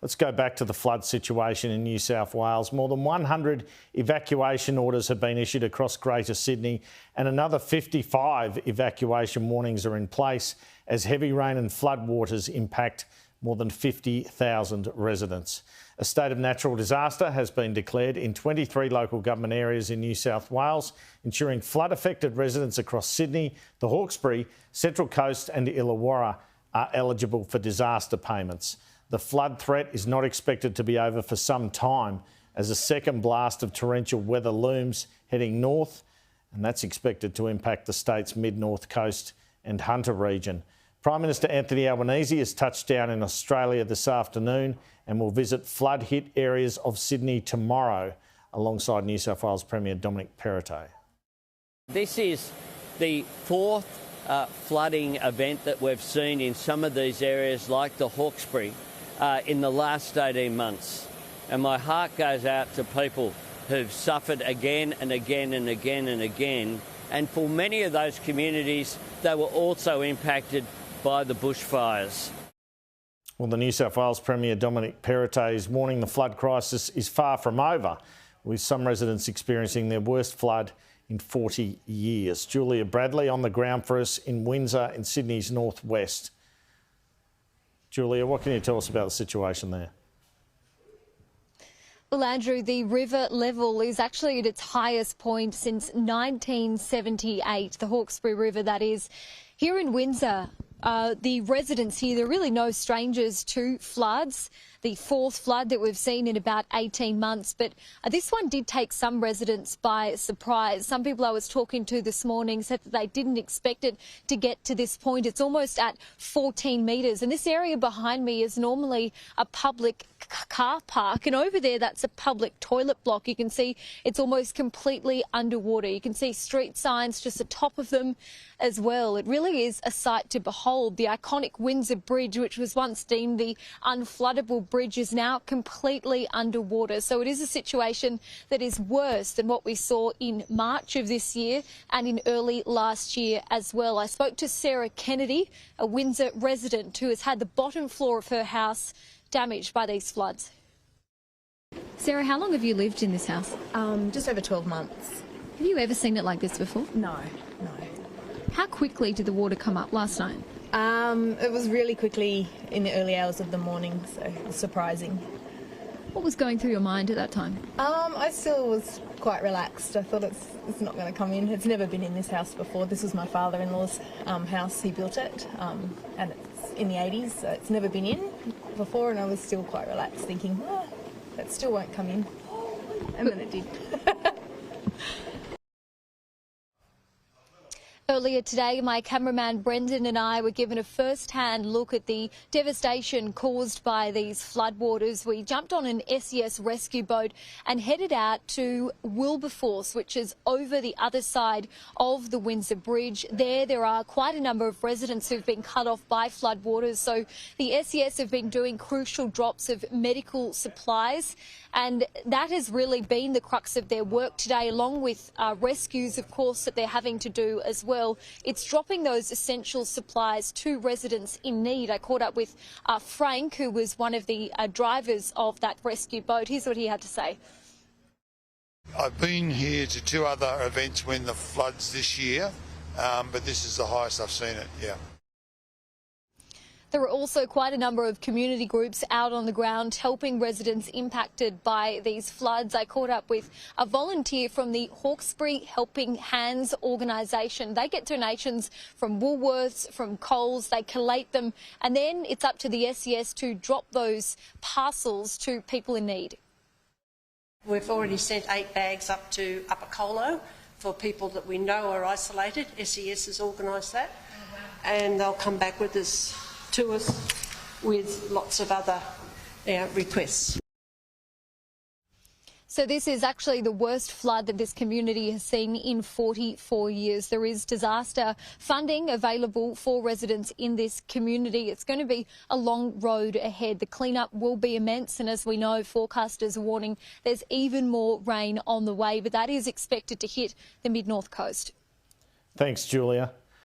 Let's go back to the flood situation in New South Wales. More than 100 evacuation orders have been issued across Greater Sydney and another 55 evacuation warnings are in place as heavy rain and floodwaters impact more than 50,000 residents. A state of natural disaster has been declared in 23 local government areas in New South Wales, ensuring flood-affected residents across Sydney, the Hawkesbury, Central Coast and Illawarra are eligible for disaster payments. The flood threat is not expected to be over for some time as a second blast of torrential weather looms heading north, and that's expected to impact the state's mid-north coast and Hunter region. Prime Minister Anthony Albanese has touched down in Australia this afternoon and will visit flood-hit areas of Sydney tomorrow alongside New South Wales Premier Dominic Perrottet. This is the fourth flooding event that we've seen in some of these areas like the Hawkesbury in the last 18 months. And my heart goes out to people who've suffered again and again and again and again. And for many of those communities, they were also impacted by the bushfires. Well, the New South Wales Premier Dominic Perrottet is warning the flood crisis is far from over, with some residents experiencing their worst flood in 40 years. Julia Bradley on the ground for us in Windsor in Sydney's northwest. Julia, what can you tell us about the situation there? Well, Andrew, the river level is actually at its highest point since 1978, the Hawkesbury River, that is. Here in Windsor, the residents here, they're really no strangers to floods. The fourth flood that we've seen in about 18 months. But this one did take some residents by surprise. Some people I was talking to this morning said that they didn't expect it to get to this point. It's almost at 14 metres. And this area behind me is normally a public car park. And over there, that's a public toilet block. You can see it's almost completely underwater. You can see street signs just atop of them as well. It really is a sight to behold. The iconic Windsor Bridge, which was once deemed the unfloodable bridge, is now completely underwater. So it is a situation that is worse than what we saw in March of this year and in early last year as well. I spoke to Sarah Kennedy, a Windsor resident who has had the bottom floor of her house damaged by these floods. Sarah, how long have you lived in this house? Just over 12 months. Have you ever seen it like this before? No. How quickly did the water come up last night? It was really quickly in the early hours of the morning, so it was surprising. What was going through your mind at that time? I still was quite relaxed. I thought it's not going to come in. It's never been in this house before. This was my father-in-law's house. He built it, and it's in the 80s, so it's never been in before, and I was still quite relaxed, thinking, that still won't come in. And then it did. Earlier today, my cameraman Brendan and I were given a first-hand look at the devastation caused by these floodwaters. We jumped on an SES rescue boat and headed out to Wilberforce, which is over the other side of the Windsor Bridge. There are quite a number of residents who've been cut off by floodwaters, so the SES have been doing crucial drops of medical supplies, and that has really been the crux of their work today, along with rescues, of course, that they're having to do as well. It's dropping those essential supplies to residents in need. I caught up with Frank, who was one of the drivers of that rescue boat. Here's what he had to say. I've been here to two other events when the floods this year, but this is the highest I've seen it, yeah. There are also quite a number of community groups out on the ground helping residents impacted by these floods. I caught up with a volunteer from the Hawkesbury Helping Hands organisation. They get donations from Woolworths, from Coles, they collate them, and then it's up to the SES to drop those parcels to people in need. We've already sent 8 bags up to Upper Clennell for people that we know are isolated. SES has organised that, and they'll come back with us to us with lots of other requests. So this is actually the worst flood that this community has seen in 44 years. There is disaster funding available for residents in this community. It's going to be a long road ahead. The clean-up will be immense, and as we know, forecasters are warning there's even more rain on the way, but that is expected to hit the mid-north coast. Thanks, Julia.